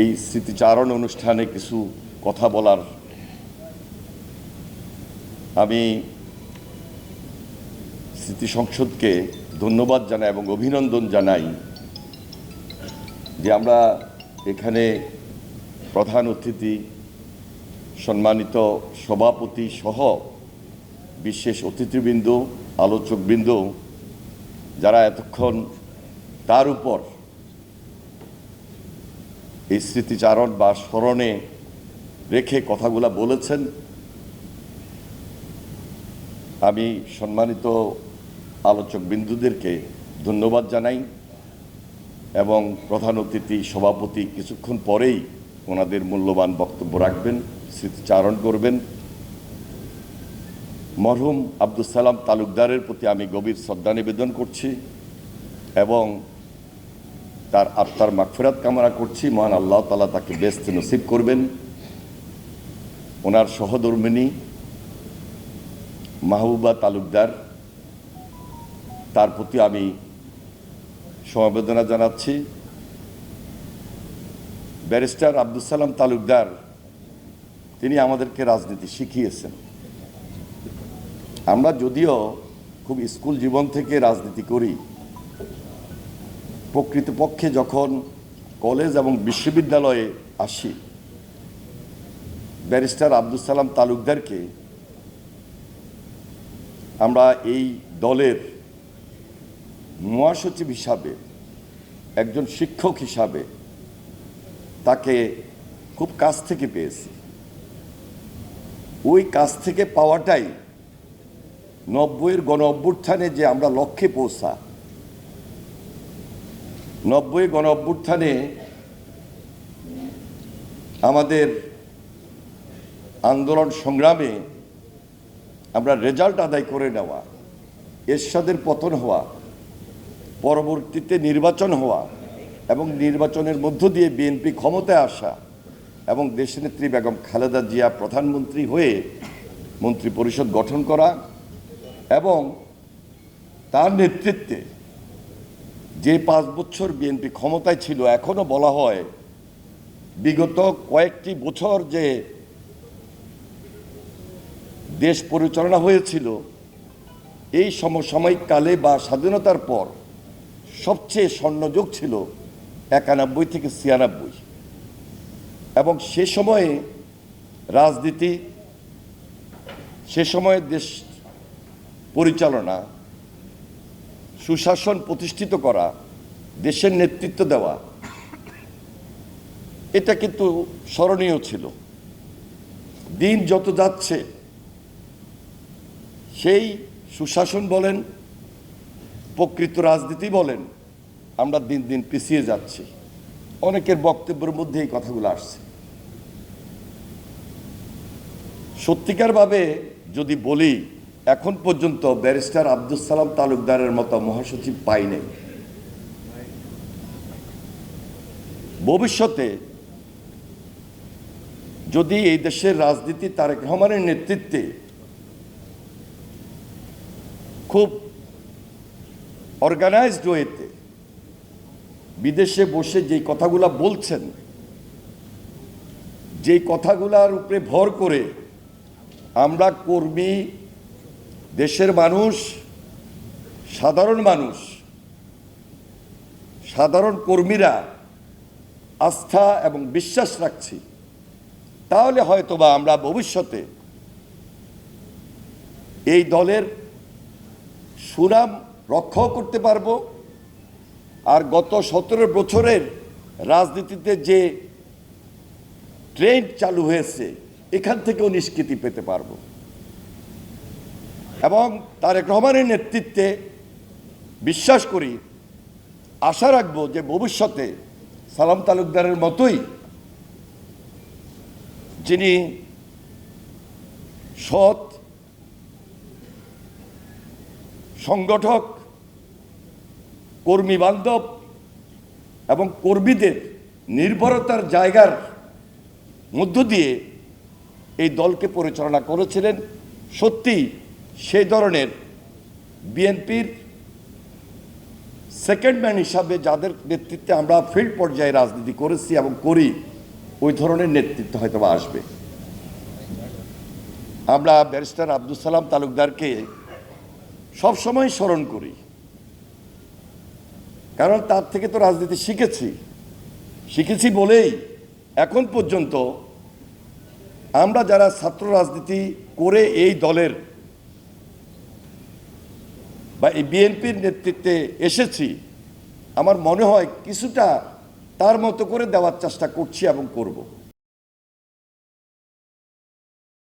এই স্মৃতিচারণ অনুষ্ঠানে কিছু কথা বলার আমি স্মৃতি সংসদকে ধন্যবাদ জানাই এবং অভিনন্দন জানাই যে আমরা এখানে প্রধান অতিথি, সম্মানিত সভাপতি সহ বিশেষ অতিথিবৃন্দ, আলোচকবৃন্দ যারা এতক্ষণ তার উপর এই স্মৃতিচারণ বা স্মরণে রেখে কথাগুলো বলেছেন, আমি সম্মানিত আলোচকবৃন্দুদেরকে ধন্যবাদ জানাই এবং প্রধান অতিথি সভাপতি কিছুক্ষণ পরেই ওনাদের মূল্যবান বক্তব্য রাখবেন, স্মৃতিচারণ করবেন। মরহুম আব্দুল সালাম তালুকদারের প্রতি আমি গভীর শ্রদ্ধা নিবেদন করছি এবং তার আত্মার মাগফিরাত কামনা করছি। মহান আল্লাহ তাআলা তাকে বেহেশত নসিব করবেন। ওনার সহধর্মিণী মাহবুবা তালুকদার, তার প্রতি আমি সমবেদনা জানাচ্ছি। ব্যারিস্টার আব্দুল সালাম তালুকদার তিনি আমাদেরকে রাজনীতি শিখিয়েছেন। আমরা যদিও খুব স্কুল জীবন থেকে রাজনীতি করি, প্রকৃতপক্ষে যখন কলেজ এবং বিশ্ববিদ্যালয়ে আসি, ব্যারিস্টার আব্দুল সালাম তালুকদারকে আমরা এই দলের মহাসচিব হিসাবে, একজন শিক্ষক হিসাবে তাকে খুব কাছ থেকে পেয়েছি। ওই কাছ থেকে পাওয়াটাই 90-এর গণ অভ্যুত্থানে যে আমরা লক্ষ্যে পৌঁছা, 90 গণ অভ্যুত্থানে আমাদের আন্দোলন সংগ্রামে আমরা রেজাল্ট আদায় করে নেওয়া, এরশাদের পতন হওয়া, পরবর্তীতে নির্বাচন হওয়া এবং নির্বাচনের মধ্য দিয়ে বিএনপি ক্ষমতায় আসা এবং দেশনেত্রী বেগম খালেদা জিয়া প্রধানমন্ত্রী হয়ে মন্ত্রী পরিষদ গঠন করা এবং তার নেতৃত্বে যে 5 বছর বিএনপি ক্ষমতায় ছিল, এখনো বলা হয় বিগত কয়েকটি বছর যে দেশ পরিচালনা হয়েছিল, এই সমসাময়িক কালে বা স্বাধীনতার পর সবচেয়ে স্বর্ণযুগ ছিল 91 থেকে 96 এবং সে সময়ে রাজনীতি, সে সময়ে দেশ পরিচালনা, সুশাসন প্রতিষ্ঠিত করা, দেশের নেতৃত্ব দেওয়া, এটা কিন্তু স্মরণীয় ছিল। দিন যত যাচ্ছে সেই সুশাসন বলেন, প্রকৃত রাজনীতি বলেন, আমরা দিন দিন পিছিয়ে যাচ্ছি। অনেকের বক্তব্যের মধ্যে এই কথাগুলো আসছে। সত্যিকারভাবে যদি বলি, এখন পর্যন্ত ব্যারিস্টার আব্দুল সালাম তালুকদারের মতো মহাসচিব পাই নাই। ভবিষ্যতে যদি এই দেশের রাজনীতি তারেক রহমানের নেতৃত্বে খুব অর্গানাইজড ওয়েতে বিদেশে বসে যেই কথাগুলা বলছেন, যেই কথাগুলার উপরে ভর করে আমরা কর্মী, দেশের মানুষ, সাধারণ কর্মীরা আস্থা এবং বিশ্বাস রাখছি, তাহলে হয়তোবা আমরা ভবিষ্যতে এই দলের সুনাম রক্ষাও করতে পারব। আর গত 17 বছরের রাজনীতিতে যে ট্রেন্ড চালু হয়েছে, এখান থেকেও নিষ্কৃতি পেতে পারব এবং তারেক রহমানের নেতৃত্বে বিশ্বাস করি, আশা রাখব যে ভবিষ্যতে সালাম তালুকদারের মতোই যিনি সৎ সংগঠক, কর্মী বান্ধব এবং কর্মীদের নির্ভরতার জায়গার মধ্য দিয়ে এই দলকে পরিচালনা করেছিলেন, সত্যি সেই ধরনের বিএনপির সেকেন্ড ম্যান হিসাবে যাদের নেতৃত্বে আমরা ফিল্ড পর্যায়ে রাজনীতি করেছি এবং করি, ওই ধরনের নেতৃত্ব হয়তো আসবে। আমরা ব্যারিস্টার আব্দুল সালাম তালুকদারকে সবসময় স্মরণ করি, কারণ তার থেকে তো রাজনীতি শিখেছি বলেই এখন পর্যন্ত আমরা যারা ছাত্র রাজনীতি করে এই দলের বা এই বিএনপির নেতৃত্বে এসেছি, আমার মনে হয় কিছুটা তার মতো করে দেওয়ার চেষ্টা করছি এবং করব।